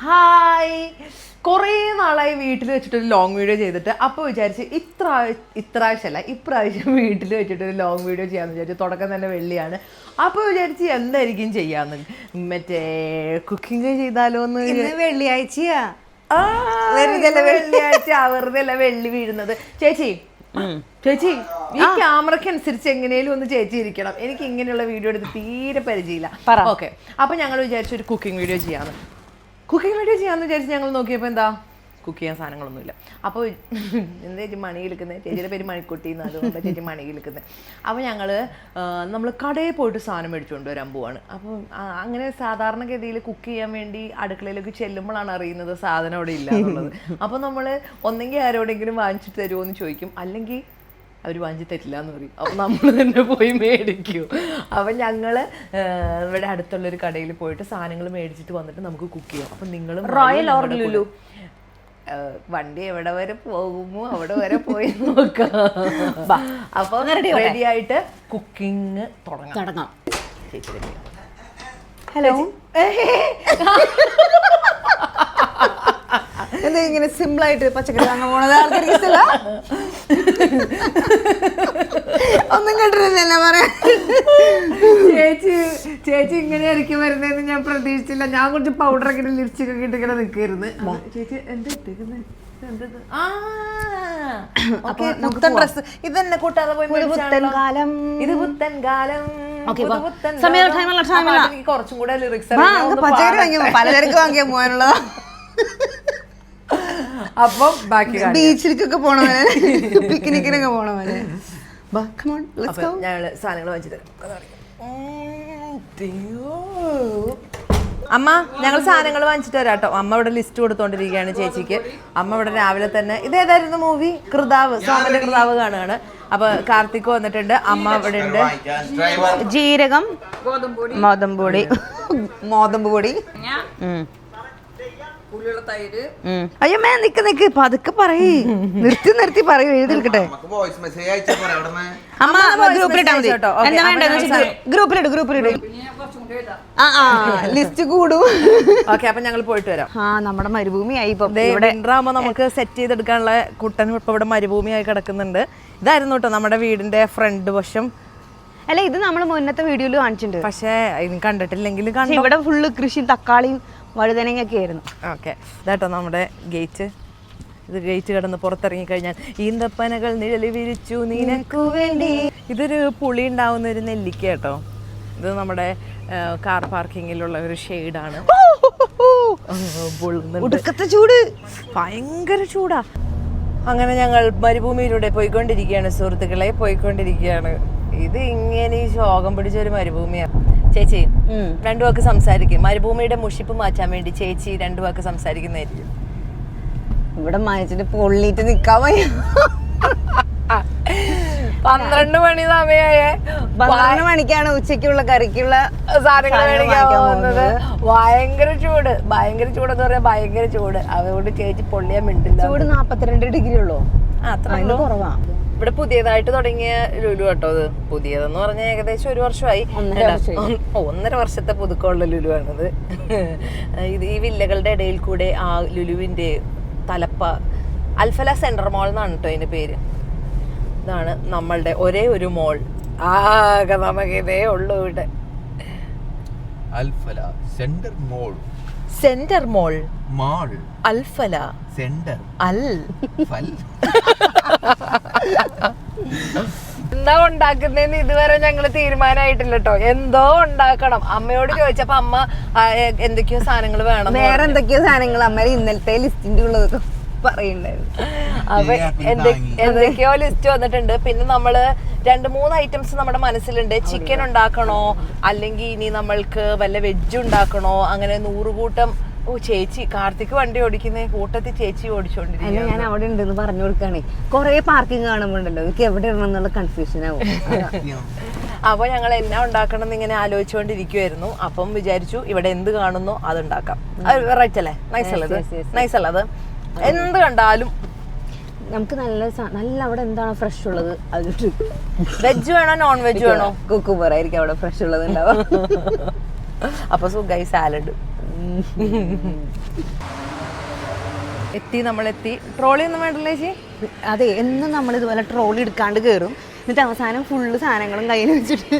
Hi, കുറേ നാളായി വീട്ടിൽ വെച്ചിട്ടൊരു ലോങ് വീഡിയോ ചെയ്തിട്ട് അപ്പോൾ വിചാരിച്ച് ഇപ്രാവശ്യം വീട്ടിൽ വെച്ചിട്ടൊരു ലോങ് വീഡിയോ ചെയ്യാമെന്ന് വിചാരിച്ചു. തുടക്കം തന്നെ വെള്ളിയാണ്. അപ്പോൾ വിചാരിച്ച് എന്തായിരിക്കും ചെയ്യാന്ന്, മറ്റേ കുക്കിംഗ് ചെയ്താലോ എന്ന്. വെള്ളിയാഴ്ചയാ, വെള്ളിയാഴ്ച വെറുതെ അല്ല വെള്ളി വീഴുന്നത്. ചേച്ചി ഈ ക്യാമറയ്ക്ക് അനുസരിച്ച് എങ്ങനെയും ഒന്ന് ചേച്ചി ഇരിക്കണം. എനിക്ക് ഇങ്ങനെയുള്ള വീഡിയോ എടുത്ത് തീരെ പരിചയമില്ല. ഓക്കെ, അപ്പൊ ഞങ്ങൾ വിചാരിച്ചു ഒരു കുക്കിംഗ് വീഡിയോ ചെയ്യാന്ന് വിചാരിച്ച് ഞങ്ങൾ നോക്കിയപ്പോൾ എന്താ, കുക്ക് ചെയ്യാൻ സാധനങ്ങളൊന്നുമില്ല. അപ്പോൾ എന്താ ചേച്ചി മണി വിൽക്കുന്നത്, ചേച്ചിയുടെ പേര് മണിക്കുട്ടി എന്ന്, അതുകൊണ്ട് ചേച്ചി മണി വിൽക്കുന്നത്. അപ്പോൾ നമ്മൾ കടയിൽ പോയിട്ട് സാധനം മേടിച്ചുകൊണ്ട് വരാൻ പോവാണ്. അപ്പോൾ അങ്ങനെ സാധാരണഗതിയിൽ കുക്ക് ചെയ്യാൻ വേണ്ടി അടുക്കളയിലേക്ക് ചെല്ലുമ്പോഴാണ് അറിയുന്നത് സാധനം അവിടെ ഇല്ല എന്നുള്ളത്. അപ്പോൾ നമ്മൾ ഒന്നെങ്കിൽ ആരോടെങ്കിലും വാങ്ങിച്ചിട്ട് തരുമോ എന്ന് ചോദിക്കും, അല്ലെങ്കിൽ അവർ വാങ്ങിച്ച് തരില്ല എന്ന് പറയും. അപ്പം നമ്മൾ തന്നെ പോയി മേടിക്കും. അപ്പം ഞങ്ങൾ ഇവിടെ അടുത്തുള്ളൊരു കടയിൽ പോയിട്ട് സാധനങ്ങൾ മേടിച്ചിട്ട് വന്നിട്ട് നമുക്ക് കുക്ക് ചെയ്യാം. അപ്പം നിങ്ങളും റോയൽ ഓർ ലുലു വണ്ടി എവിടെ വരെ പോകുമോ അവിടെ വരെ പോയി നോക്കാം. അപ്പൊ റെഡി ആയിട്ട് കുക്കിംഗ് തുടങ്ങാം. ഹലോ, എന്താ ഇങ്ങനെ സിമ്പിൾ ആയിട്ട് പച്ചക്കറി വാങ്ങാൻ പോണത്? ആൾക്കാർക്ക് ഇഷ്ടമല്ല, ഒന്നും കേട്ടില്ല പറയാ. ചേച്ചി ഇങ്ങനെയായിരിക്കും വരുന്നതെന്ന് ഞാൻ പ്രതീക്ഷിച്ചില്ല. ഞാൻ കുറച്ച് പൗഡറൊക്കെ ലിപ്സ്റ്റിക് ഒക്കെ ഇട്ടിങ്ങനെ നിൽക്കായിരുന്നു. ചേച്ചി എന്താ ഇട്ടേക്കുന്നത്? ഡ്രസ് ഇത് തന്നെ കൂട്ടാതെ പോയി ഇത് പുത്തൻ കാലം കുറച്ചും കൂടെ ലിറിക്സ് പച്ചക്കറി വാങ്ങിയ പലചരക്ക് വാങ്ങിയാൽ പോകാനുള്ളതാ. അപ്പം ബാക്കി ബീച്ചിലേക്കൊക്കെ പോണ പോലെ, പിക്നിക്കിനൊക്കെ പോണ പോലെ ഞങ്ങള് സാധനങ്ങൾ വാങ്ങിച്ചു തരാം. അമ്മ, ഞങ്ങൾ സാധനങ്ങൾ വാങ്ങിച്ചിട്ട് വരാം കേട്ടോ. അമ്മ ഇവിടെ ലിസ്റ്റ് കൊടുത്തോണ്ടിരിക്കുകയാണ് ചേച്ചിക്ക്. അമ്മ ഇവിടെ രാവിലെ തന്നെ ഇതേതായിരുന്നു മൂവി, കൃതാവ്, സോമന്റെ കൃതാവ് കാണുകയാണ്. അപ്പൊ കാർത്തിക് വന്നിട്ടുണ്ട്. അമ്മ ഇവിടെ ഉണ്ട്. ജീരകം, മോതമ്പ് പൊടി. അയ്യോ മേ നിക്ക് പതുക്കെ പറയ്, നിർത്തി പറയൂ, എഴുതിരിക്കട്ടെ. അമ്മ ഗ്രൂപ്പിലിട്ടാ മതി കേട്ടോ. എന്താ വേണ്ടത് ഗ്രൂപ്പിലിട്. ലിസ്റ്റ് കൂടും. ഓക്കെ, അപ്പൊ ഞങ്ങൾ പോയിട്ട് വരാം. നമ്മുടെ മരുഭൂമിയായി ഇവിടെയാകുമ്പോ നമുക്ക് സെറ്റ് ചെയ്തെടുക്കാനുള്ള കുട്ടൻ ഇപ്പൊ ഇവിടെ മരുഭൂമിയായി കിടക്കുന്നുണ്ട്. ഇതായിരുന്നു കേട്ടോ നമ്മുടെ വീടിന്റെ ഫ്രണ്ട് വശം. അല്ല, ഇത് നമ്മൾ മുന്നത്തെ വീഡിയോയിൽ കാണിച്ചിട്ടുണ്ട്, പക്ഷേ കണ്ടിട്ടില്ലെങ്കിൽ ഇവിടെ ഫുള്ള് കൃഷി, തക്കാളിയും വഴുതനങ്ങയൊക്കെ ആയിരുന്നു. ഓക്കെ, ഇതാട്ടോ നമ്മുടെ ഗേറ്റ്. ഇത് ഗേറ്റ് കടന്ന് പുറത്തിറങ്ങി കഴിഞ്ഞാൽ ഈന്തപ്പനകൾ നിഴലി വിരിച്ചു നിനക്കു വേണ്ടി. ഇതൊരു പുളി ഉണ്ടാവുന്ന ഒരു നെല്ലിക്ക കേട്ടോ. ഇത് നമ്മുടെ കാർ പാർക്കിങ്ങിലുള്ള ഒരു ഷെയ്ഡാണ്. ചൂട്, ഭയങ്കര ചൂടാ. അങ്ങനെ ഞങ്ങൾ മരുഭൂമിയിലൂടെ പോയിക്കൊണ്ടിരിക്കുകയാണ് സുഹൃത്തുക്കളെ, പോയിക്കൊണ്ടിരിക്കുകയാണ്. ഇത് ഇങ്ങനെ ഈ ശോകം പിടിച്ചൊരു മരുഭൂമിയാണ്. ചേച്ചി രണ്ടു വാക്ക് സംസാരിക്കും. മരുഭൂമിയുടെ മുഷിപ്പ് മാറ്റാൻ വേണ്ടി ചേച്ചി രണ്ടു വാക്ക് സംസാരിക്കുന്നതായിരിക്കും. ഇവിടെ മായച്ചിട്ട് പൊള്ളിട്ട് നിക്കാൻ വയ്യ. 12 മണി സമയമായേ. 12 മണിക്കാണ് ഉച്ചക്കുള്ള കറിക്കുള്ള സാധനങ്ങൾ മേടിക്കാൻ പോകുന്നത്. ഭയങ്കര ചൂടെന്ന് പറയാൻ ഭയങ്കര ചൂട്. അതുകൊണ്ട് ചേച്ചി പൊള്ളിയാൻ മിണ്ടില്ല. ചൂട് 42 ഡിഗ്രി ഉള്ളൂ, അത്ര കുറവാ. ഇവിടെ പുതിയതായിട്ട് തുടങ്ങിയ ലുലു കേട്ടോ. ഇത് പുതിയതെന്ന് പറഞ്ഞാൽ ഏകദേശം 1 വർഷമായി. 1.5 വർഷത്തെ പുതുക്കമുള്ള ലുലു ആണിത്. ഇത് ഈ വില്ലകളുടെ ഇടയിൽ കൂടെ ആ ലുലുവിന്റെ തലപ്പ അൽഫല സെൻട്രൽ മോൾ എന്നാണ് കേട്ടോ അതിന്റെ പേര്. ഇതാണ് നമ്മളുടെ ഒരേ ഒരു മോൾ. ആകെ നമുക്ക് ഇതേ ഉള്ളൂ ഇവിടെ. അൽഫല സെന്റർ മോൾ, സെന്റർ മോൾ, മാൾ, അൽഫല സെന്റർ, അൽഫൽ. എന്താ ഉണ്ടാക്കുന്നതെന്ന് ഇതുവരെ ഞങ്ങള് തീരുമാനമായിട്ടില്ല കേട്ടോ. എന്തോ ഉണ്ടാക്കണം. അമ്മയോട് ചോദിച്ചപ്പോ അമ്മ എന്തൊക്കെയോ സാധനങ്ങൾ വേണം, വേറെ എന്തൊക്കെയോ സാധനങ്ങൾ അമ്മ ഇന്നലത്തെ ലിസ്റ്റിന്റെ ഉള്ളതൊക്കെ പറയുണ്ടായിരുന്നു. അപ്പൊ എന്തൊക്കെയോ ലിസ്റ്റ് വന്നിട്ടുണ്ട്. പിന്നെ നമ്മള് 2-3 ഐറ്റംസ് നമ്മുടെ മനസ്സിലുണ്ട്. ചിക്കൻ ഉണ്ടാക്കണോ, അല്ലെങ്കിൽ ഇനി നമ്മൾക്ക് വല്ല വെജ് ഉണ്ടാക്കണോ, അങ്ങനെ 100 കൂട്ടം. ചേച്ചി കാർത്തിക് വണ്ടി ഓടിക്കുന്ന കൂട്ടത്തിൽ ചേച്ചി ഓടിച്ചോണ്ടിരിക്കും. ഞാൻ അവിടെ ഉണ്ടെന്ന് പറഞ്ഞു കൊടുക്കാണേ. കൊറേ പാർക്കിംഗ് കാണുമ്പോണ്ടല്ലോ എനിക്ക് എവിടെ ഇടണം എന്നുള്ള കൺഫ്യൂഷൻ ആവും. അപ്പൊ ഞങ്ങൾ എന്നാ ഉണ്ടാക്കണം എന്ന് ഇങ്ങനെ ആലോചിച്ചുകൊണ്ടിരിക്കുവായിരുന്നു. അപ്പം വിചാരിച്ചു ഇവിടെ എന്ത് കാണുന്നോ അതുണ്ടാക്കാം. റൈറ്റ് അല്ലേ? നൈസ് അല്ലേ അത്? എന്ത് കണ്ടാലും നമുക്ക് നല്ല അവിടെ എന്താണ് ഫ്രഷ് ഉള്ളത് അത്. വെജ് വേണോ നോൺ വെജ് വേണോ? കുക്കുംബർ ആയിരിക്കും അവിടെ ഫ്രഷ് ഉള്ളത് ഉണ്ടാവും. അപ്പൊ സുഖായി സാലഡ് നമ്മളെത്തി. ട്രോളി ഒന്നും വേണ്ടല്ലേ ചേച്ചി? അതെ, എന്നും നമ്മൾ ഇതുപോലെ ട്രോളി എടുക്കാണ്ട് കയറും, എന്നിട്ട് അവസാനം ഫുള്ള് സാധനങ്ങളും കയ്യിൽ വെച്ചിട്ട്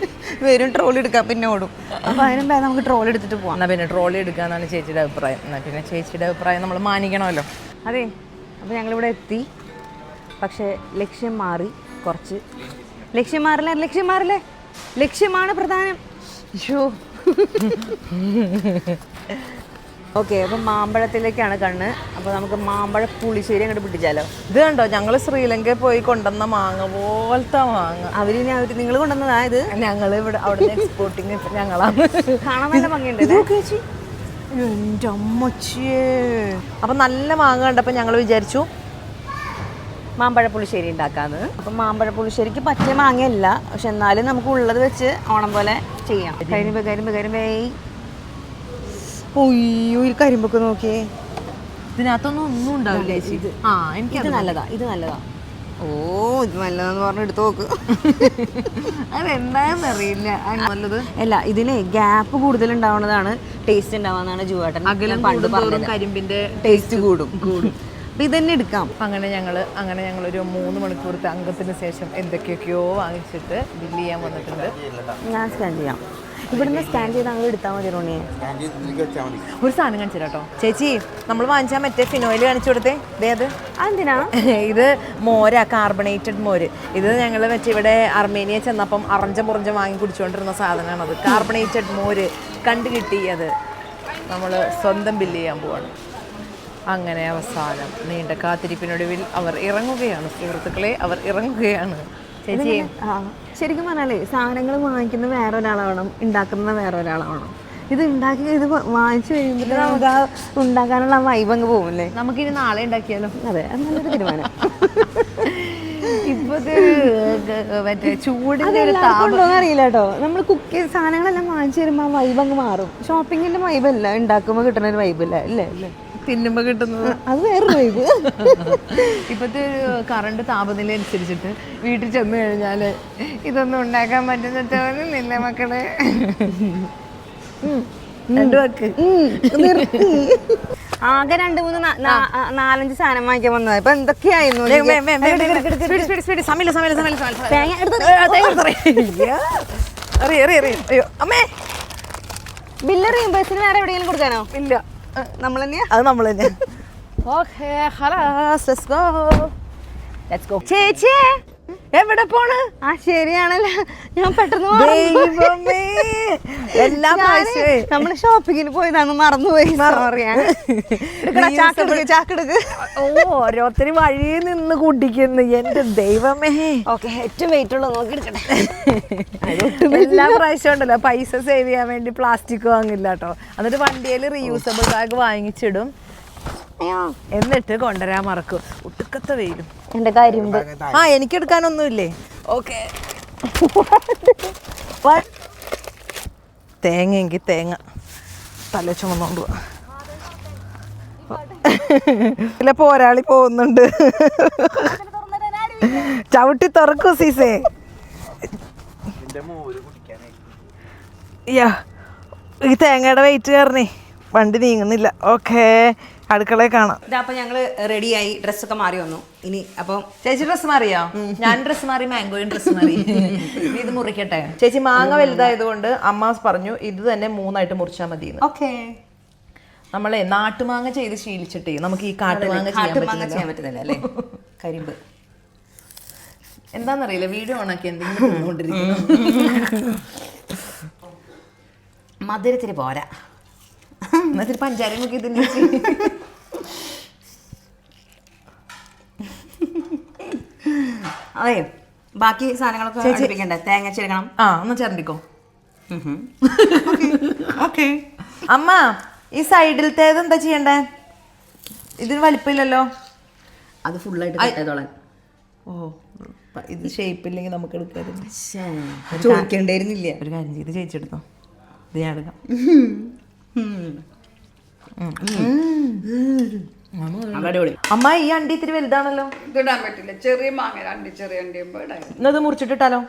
വരും ട്രോളി എടുക്കാൻ, പിന്നെ ഓടും. അപ്പോൾ അതിനും വേണം നമുക്ക് ട്രോളി എടുത്തിട്ട് പോകാം. എന്നാൽ പിന്നെ ട്രോളി എടുക്കാന്നാണ് ചേച്ചിയുടെ അഭിപ്രായം. എന്നാൽ പിന്നെ ചേച്ചിയുടെ അഭിപ്രായം നമ്മൾ മാനിക്കണമല്ലോ. അതെ, അപ്പോൾ ഞങ്ങളിവിടെ എത്തി. പക്ഷേ ലക്ഷ്യം മാറി കുറച്ച്. ലക്ഷ്യമാണ് പ്രധാനം. ഷോ ഓക്കെ, അപ്പം മാമ്പഴത്തിലേക്കാണ് കണ്ണ്. അപ്പോൾ നമുക്ക് മാമ്പഴ പുളിശ്ശേരി അങ്ങോട്ട് പിടിച്ചാലോ? ഇത് കണ്ടോ, ഞങ്ങൾ ശ്രീലങ്കയിൽ പോയി കൊണ്ടുവന്ന മാങ്ങ പോലത്തെ മാങ്ങ. നിങ്ങൾ കൊണ്ടുവന്നതാ ഇത്? ഞങ്ങൾ ഇവിടെ അവിടെ എക്സ്പോർട്ടിങ് ഞങ്ങളാണ്. കാണാൻ നല്ല ഭംഗിയുണ്ട്. എൻ്റെ അമ്മച്ചിയേ. അപ്പം നല്ല മാങ്ങ കണ്ടപ്പോൾ ഞങ്ങൾ വിചാരിച്ചു മാമ്പഴ പുളിശ്ശേരി ഉണ്ടാക്കാന്ന്. അപ്പം മാമ്പഴ പുളിശ്ശേരിക്ക് പറ്റിയ മാങ്ങയല്ല, പക്ഷെ എന്നാലും നമുക്ക് ഉള്ളത് വെച്ച് ഓണം പോലെ ചെയ്യാം. കരിമ്പ് ഒയ്യോ, ഈ കരിമ്പൊക്കെ നോക്കിയേ. ഇതിനകത്തൊന്നും ഒന്നും ഉണ്ടാവില്ല ചേച്ചി. ഇത് നല്ലതാ. ഓ, ഇത് നല്ലതാന്ന് പറഞ്ഞ് എടുത്ത് നോക്ക്. അതെന്താണെന്ന് അറിയില്ല. നല്ലത് അല്ല, ഇതിന് ഗ്യാപ്പ് കൂടുതൽ ഉണ്ടാവുന്നതാണ് ടേസ്റ്റ് ഉണ്ടാവാന്നാണ് ജുവേട്ടൻ പണ്ട് പറഞ്ഞത്. കരിമ്പിന്റെ ടേസ്റ്റ് കൂടും. അപ്പൊ ഇതന്നെ എടുക്കാം. അങ്ങനെ ഞങ്ങളൊരു 3 മണിക്കൂറത്തെ അംഗത്തിന് ശേഷം എന്തൊക്കെയൊക്കെയോ വാങ്ങിച്ചിട്ട് ബില്ല് ചെയ്യാൻ വന്നിട്ടുണ്ട്. ഞാൻ സ്കാൻ ചെയ്യാം. ഇവിടുന്ന് സ്കാൻ ചെയ്ത് അങ്ങ് എടുത്താൽ മതി റോണിയെ. ഒരു സാധനം കാണിച്ചു കേട്ടോ ചേച്ചി. നമ്മൾ വാങ്ങിച്ചാൽ മറ്റേ ഫിനോയിൽ കാണിച്ചു കൊടുത്തേ. അത് എന്തിനാ? ഇത് മോരാ, കാർബണേറ്റഡ് മോര്. ഇത് ഞങ്ങൾ മറ്റേ ഇവിടെ അർമേനിയ ചെന്നപ്പം അറഞ്ച വാങ്ങി കുടിച്ചുകൊണ്ടിരുന്ന സാധനമാണ്. അത് കാർബണേറ്റഡ് മോര് കണ്ടു കിട്ടി. അത് നമ്മൾ സ്വന്തം ബില്ല് ചെയ്യാൻ പോവാണ്. അങ്ങനെ അവസാനം നീണ്ട കാത്തിരിപ്പിനൊടുവിൽ അവർ ഇറങ്ങുകയാണ്. സുഹൃത്തുക്കളെ, അവർ ഇറങ്ങുകയാണ്. ചേച്ചി ശരിക്കും പറഞ്ഞാലേ സാധനങ്ങൾ വാങ്ങിക്കുന്ന വേറെ ഒരാളാവണം, ഉണ്ടാക്കുന്ന വേറെ ഒരാളാവണം. ഇത് വാങ്ങിച്ചു കഴിയുമ്പോൾ നമുക്ക് ആ ഉണ്ടാക്കാനുള്ള വൈബ് അങ്ങ് പോകുമല്ലേ. നമുക്കിനി നാളെ ഉണ്ടാക്കിയാലോ? അതെ, അത് നല്ലൊരു തീരുമാനം. ഇപ്പോഴത്തെ മറ്റേ ചൂടിൻ്റെ അറിയില്ല കേട്ടോ. നമ്മൾ കുക്ക് ചെയ്ത സാധനങ്ങളെല്ലാം വാങ്ങിച്ചു വരുമ്പോൾ ആ വൈബ് അങ്ങ് മാറും. ഷോപ്പിങ്ങിന്റെ വൈബല്ല, ഉണ്ടാക്കുമ്പോൾ കിട്ടുന്ന ഒരു വൈബല്ല. അല്ലേ തിന്നുമ്പോൾ കിട്ടുന്നത് അത് വേറെ വൈബ്. ഇപ്പോഴത്തെ കറണ്ട് താപനില അനുസരിച്ചിട്ട് വീട്ടിൽ ചെന്ന് കഴിഞ്ഞാൽ ഇതൊന്നും ഉണ്ടാക്കാൻ പറ്റുന്നില്ല മക്കളെ. ആകെ 2-3-4-5 സാധനം വാങ്ങിക്കാൻ വന്നത്. ഇപ്പൊ എന്തൊക്കെയായിരുന്നു. ബില്ല് റീംബേഴ്സിന് വേറെ എവിടെയെങ്കിലും കൊടുക്കാനോ? ഇല്ല, നമ്മൾ തന്നെയാ. അത് നമ്മൾ തന്നെ. Okay, let's go. ചേച്ചി എവിടെ പോണ്? ശരിയാണല്ലോ, ഞാൻ പെട്ടെന്ന് നമ്മള് ഷോപ്പിങ്ങിന് പോയതാന്ന് മറന്നുപോയി. ചാക്കെടുക്ക്. ഓരോരുത്തര് വഴിയിൽ നിന്ന് കുടിക്കുന്നു. എന്റെ ദൈവമേ. ഓക്കെ, ഏറ്റവും വെയിറ്റ് ഉള്ളത് നോക്കി എടുക്കട്ടെ. എല്ലാ പ്രാവശ്യം ഉണ്ടല്ലോ പൈസ സേവ് ചെയ്യാൻ വേണ്ടി പ്ലാസ്റ്റിക് വാങ്ങില്ല കേട്ടോ. എന്നിട്ട് വണ്ടിയിൽ റീയൂസബിൾ ബാഗ് വാങ്ങിച്ചിടും, എന്നിട്ട് കൊണ്ടുവരാൻ മറക്കും. ഒട്ടുക്കത്തെ വെയിലും. എന്റെ കരിമ്പ് എനിക്ക് എടുക്കാനൊന്നുമില്ലേ? ഓക്കെ, തേങ്ങയെങ്കിൽ തേങ്ങ തല ചുമന്നോണ്ട് പോവാ. ഇല്ല, പോരാളി പോകുന്നുണ്ട്. ചവിട്ടി തുറക്കൂ സീസേ. ഈ തേങ്ങയുടെ വെയിറ്റ് കയറണേ വണ്ടി നീങ്ങുന്നില്ല. ഓക്കെ, അടുക്കളയിൽ കാണാം. ഇതപ്പോൾ ഞങ്ങള് റെഡിയായി, ഡ്രസ്സൊക്കെ മാറി വന്നു. ഇനി അപ്പം ചേച്ചി ഡ്രസ്സ് മാറിയോ? ഞാൻ ഡ്രസ്സ് മാറി, മാംഗോയും ഡ്രസ്സ് മാറി. ഇത് മുറിക്കട്ടെ ചേച്ചി. മാങ്ങ വലുതായതുകൊണ്ട് അമ്മ പറഞ്ഞു ഇത് തന്നെ 3ആയിട്ട് മുറിച്ചാൽ മതി. ഓക്കെ, നമ്മളെ നാട്ടുമാങ്ങ ചെയ്ത് ശീലിച്ചിട്ടേ നമുക്ക് ഈ കാട്ടുമാങ്ങ ചെയ്യാൻ പറ്റുന്നില്ല അല്ലേ. കരിമ്പ് എന്താന്നറിയില്ല, വീഡിയോ ഓണാക്കി എന്തെങ്കിലും കൊണ്ടിരിക്കുന്നു. മധുരത്തിന് പോരാ, എന്നിട്ട് പഞ്ചാര നോക്കി ഇതിന്. അതെ, ബാക്കി സാധനങ്ങളൊക്കെ ചേർപ്പിക്കണ്ടേ? തേങ്ങ ചേർക്കണം. ഒന്ന് ചേർന്നിക്കോ. ഓക്കെ അമ്മ, ഈ സൈഡിലത്തേത് എന്താ ചെയ്യണ്ടേ? ഇതിന് വലിപ്പമില്ലല്ലോ. അത് ഫുള്ളായിട്ട്. ഓ, ഇത് ഷേപ്പില്ലെങ്കിൽ നമുക്ക് എടുക്കായിരുന്നു. ചോദിക്കണ്ടായിരുന്നില്ല. ഒരു കാര്യം ചെയ്ത് ചേച്ചെടുത്തോ, ഇത് ഞാൻ എടുക്കാം. അമ്മ, ഈ അണ്ടി ഇത്തിരി വലുതാണല്ലോ. ഇതിടാൻ പറ്റില്ല, ചെറിയ മാങ്ങ. 2 ചെറിയ അണ്ടിയുമ്പോ ഇന്നത് മുറിച്ചിട്ടിട്ടാലോ?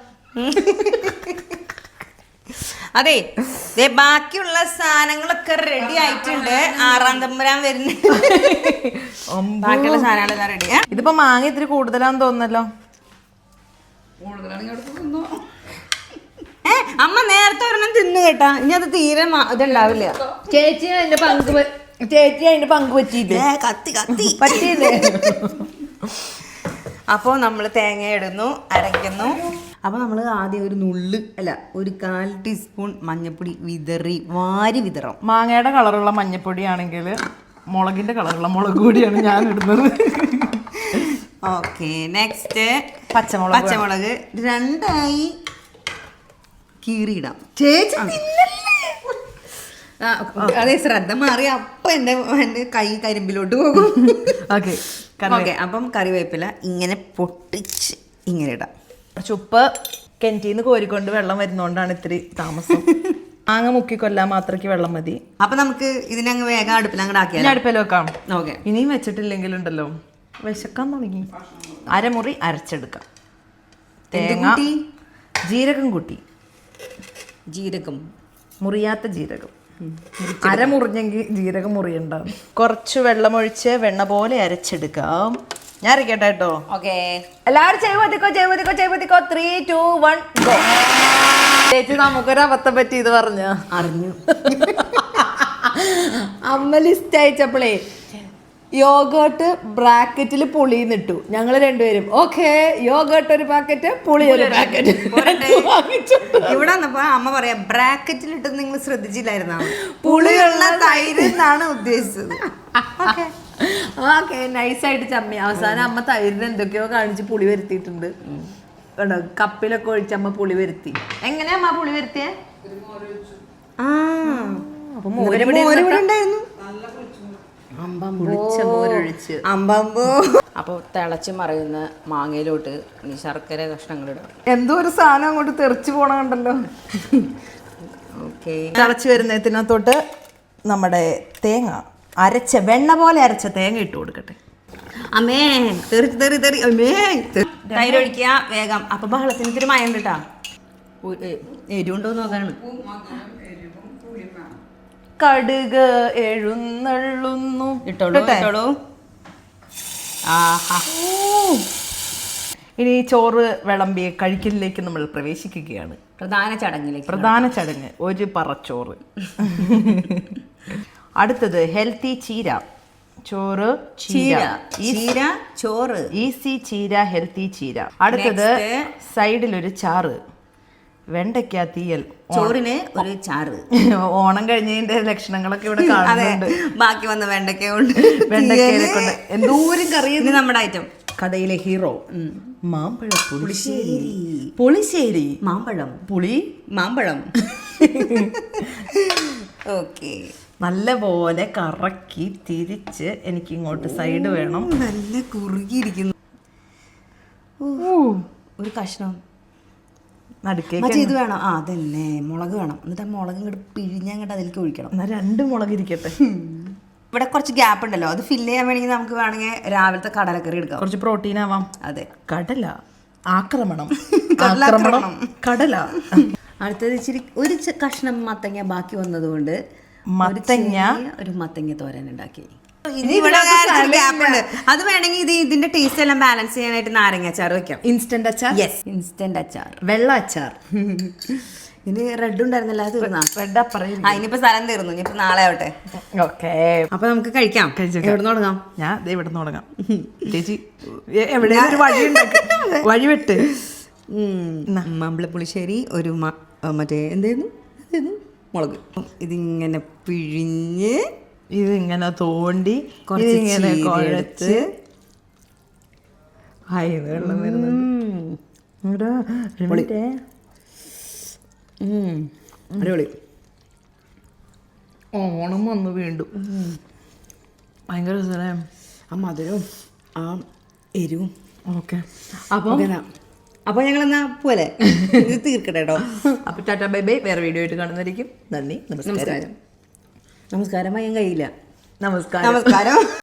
അതെ ബാക്കിയുള്ള സാധനങ്ങളൊക്കെ റെഡി ആയിട്ടുണ്ട്. 6-ാം തമ്പുരാൻ വരുന്നുണ്ട്. ബാക്കിയുള്ള സാധനങ്ങളെല്ലാം റെഡിയാ. ഇതിപ്പോ മാങ്ങ ഇത്തിരി കൂടുതലാന്ന് തോന്നുന്നല്ലോ. കൂടുതലാണെങ്കിൽ അടുത്ത് തിന്നോ. അമ്മ നേരത്തെ ഒരെണ്ണം തിന്നു കേട്ടാ. ഇനി അത് തീരെ ഇതുണ്ടാവില്ല. ചേച്ചി അതിന്റെ പങ്ക് പറ്റിയില്ലേ? കത്തി കത്തി പറ്റിയില്ലേ? അപ്പോൾ നമ്മൾ തേങ്ങ ഇടുന്നു, അരയ്ക്കുന്നു. അപ്പോൾ നമ്മൾ ആദ്യം ഒരു നുള്ള് അല്ല ഒരു 1/4 ടീസ്പൂൺ മഞ്ഞൾപ്പൊടി വാരി വിതറും. മാങ്ങയുടെ കളറുള്ള മഞ്ഞപ്പൊടി ആണെങ്കിൽ മുളകിന്റെ കളറുള്ള മുളക് പൊടിയാണ് ഞാൻ ഇടുന്നത്. ഓക്കെ, നെക്സ്റ്റ് പച്ചമുളക് 2ആയി കീറിയിടാം. അതെ, ശ്രദ്ധ മാറി അപ്പൊ എന്റെ കൈ കരിമ്പിലോട്ട് പോകും. ഓക്കെ, അപ്പം കറിവേപ്പില ഇങ്ങനെ പൊട്ടിച്ച് ഇങ്ങനെ ഇടാം. ചുപ്പ് കിണറ്റിന്ന് കോരിക്കൊണ്ട് വെള്ളം വരുന്നോണ്ടാണ് ഇത്തിരി താമസം. മാങ്ങ മുക്കി കൊല്ലാൻ മാത്രക്ക് വെള്ളം മതി. അപ്പൊ നമുക്ക് ഇതിനങ്ങ് വേഗം അടുപ്പിൽ ആക്കിയാൽ അടുപ്പിൽ വെക്കാം. ഓക്കെ, ഇനിയും വെച്ചിട്ടില്ലെങ്കിലുണ്ടല്ലോ വിശക്കാൻ തുടങ്ങി. അരമുറി അരച്ചെടുക്കാം. തേങ്ങ, ജീരകം കൂട്ടി, ജീരകം മുറിയാത്ത ജീരകം, അരമുറിഞ്ഞെങ്കിൽ ജീരകം മുറിയുണ്ടാവും. കുറച്ച് വെള്ളമൊഴിച്ച് വെണ്ണ പോലെ അരച്ചെടുക്കാം. ഞാൻ അരക്കട്ടെ കേട്ടോ. ഓക്കെ, എല്ലാവരും ചെയ്വതിക്കോ. 3, 2, 1 ഗോ. ചേച്ചി നമുക്കൊരു അബദ്ധം പറ്റി ഇത് പറഞ്ഞ അറിഞ്ഞു. അമ്മ ലിസ്റ്റ് അയച്ചപ്പോളേ യോഗേർട്ട് ബ്രാക്കറ്റിൽ പുളിന്നിട്ടു. ഞങ്ങൾ രണ്ടുപേരും ഓക്കെ, യോഗേർട്ട് ഒരു പാക്കറ്റ്, പുളി ഒരു പാക്കറ്റ്. ഇവിടെ വന്നപ്പോ അമ്മ പറയാ ബ്രാക്കറ്റിലിട്ട് നിങ്ങൾ ശ്രദ്ധിച്ചില്ലായിരുന്നോ, പുളിയുള്ള തൈര് എന്നാണ് ഉദ്ദേശിച്ചത്. ഓക്കെ, നൈസായിട്ട് ചമ്മി. അവസാനം അമ്മ തൈരിന് എന്തൊക്കെയോ കാണിച്ച് പുളി വരുത്തിയിട്ടുണ്ട്. കപ്പിലൊക്കെ ഒഴിച്ച് അമ്മ പുളി വരുത്തി. എങ്ങനെയാ അമ്മ പുളി വരുത്തിയേ? അപ്പൊ മോരുണ്ടായിരുന്നു. അപ്പൊ തിളച്ച് മറിയുന്ന മാങ്ങയിലോട്ട് ഇനി ശർക്കര കഷ്ണങ്ങളിടാം. എന്തോ ഒരു സാധനം അങ്ങോട്ട് തെറിച്ചു പോണ കണ്ടല്ലോ. ഓക്കെ, തിളച്ച് വരുന്നതിനകത്തോട്ട് നമ്മുടെ തേങ്ങ അരച്ച വെണ്ണ പോലെ അരച്ച തേങ്ങ ഇട്ട് കൊടുക്കട്ടെ. അമ്മേ തെറി അമ്മേ. തൈര് ഒഴിക്കുക വേഗം. അപ്പൊ ബഹളത്തിന് ഇത്തിരി മയം കിട്ടാ. എരിവുണ്ടോ നോക്കാനാണ്. കടുക് എഴുന്നള്ളുന്നു. ഇട്ടോളൂ. ആഹാ, ഇനി ചോറ് വിളമ്പിയ കഴിക്കലിലേക്ക് നമ്മൾ പ്രവേശിക്കുകയാണ്. പ്രധാന ചടങ്ങ് ഒരു പറച്ചോറ്. അടുത്തത് ഹെൽത്തി ചീര ചോറ്. ചോറ് ഈസി ചീര, ഹെൽത്തി ചീര. അടുത്തത് സൈഡിലൊരു ചാറ്. വെണ്ടയ്ക്ക തീയൽ. ചോറിന് ഒരു ചാറ്. ഓണം കഴിഞ്ഞതിന്റെ ലക്ഷണങ്ങളൊക്കെ ഇവിടെ കാണുന്നുണ്ട്. ബാക്കി വന്ന വെണ്ടയ്ക്കൊണ്ട് എന്തോരം കറി. നമ്മുടെ ഐറ്റം കഥയിലെ ഹീറോ മാമ്പഴ പുളിശ്ശേരി. മാമ്പഴം. ഓക്കെ, നല്ല പോലെ കറക്കി തിരിച്ച് എനിക്ക് ഇങ്ങോട്ട് സൈഡ് വേണം. നല്ല കുറുകിയിരിക്കുന്നു. ഒരു കഷ്ണം നടുക്കേക്ക് ഇത് വേണം. അതന്നെ, മുളക് വേണം. എന്നിട്ട് ആ മുളക് ഇങ്ങോട്ട് പിഴിഞ്ഞങ്ങോട്ട് അതിലേക്ക് ഒഴിക്കണം. എന്നാ 2 മുളക് ഇരിക്കട്ടെ. ഇവിടെ കുറച്ച് ഗ്യാപ്പ് ഉണ്ടല്ലോ, അത് ഫില്ല് ചെയ്യാൻ വേണമെങ്കിൽ നമുക്ക് വേണമെങ്കിൽ രാവിലത്തെ കടലക്കറി എടുക്കാം. കുറച്ച് പ്രോട്ടീൻ ആവാം. അതെ, കടല ആക്രമണം. കടല. അടുത്തത് ഇച്ചിരി ഒരു കഷ്ണം മത്തങ്ങ ബാക്കി വന്നതുകൊണ്ട് ഒരു മത്തങ്ങ തോരൻ ഉണ്ടാക്കി. അത് വേണമെങ്കിൽ ഇതിന്റെ ടേസ്റ്റ് എല്ലാം ബാലൻസ് ചെയ്യാനായിട്ട് നാരങ്ങ അച്ചാർ വെക്കാം. ഇൻസ്റ്റന്റ് അച്ചാർ. ഇൻസ്റ്റന്റ് അച്ചാർ, വെള്ള അച്ചാർ. ഇനി റെഡ് ഉണ്ടായിരുന്നല്ലോ, അത് തീർന്നാ? ഇനിയിപ്പോ സ്ഥലം തീർന്നു, ഇനിയിപ്പോ നാളെ ആവട്ടെ. ഓക്കെ, അപ്പൊ നമുക്ക് കഴിക്കാം. എവിടെ തുടങ്ങാം? ഞാൻ ഇവിടെ തുടങ്ങാം. ചേച്ചി എവിടെ ഒരു വഴി വെട്ട്. മാമ്പഴപ്പുളിശ്ശേരി, ഒരു മറ്റേ എന്തായിരുന്നു മുളക്. ഇതിങ്ങനെ പിഴിഞ്ഞ് ഇതിങ്ങനെ തോണ്ടി ഇങ്ങനെ കുഴച്ച് വെള്ളം വരുന്നുണ്ട്. അടിപൊളി. ഓണം വന്നു വീണ്ടും. ഭയങ്കര രസമല്ലേ? ആ മധുരവും ആ എരിവും. ഓക്കെ, അപ്പൊ ഞങ്ങൾ എന്നാ പോലെ ഇത് തീർക്കട്ടെ കേട്ടോ. അപ്പൊ ടാറ്റാ ബൈ ബൈ. വേറെ വീഡിയോ ആയിട്ട് കാണുന്നതായിരിക്കും. നന്ദി, നമസ്കാരം. നമസ്കാരം. പറയാൻ കഴിയില്ല. നമസ്കാരം.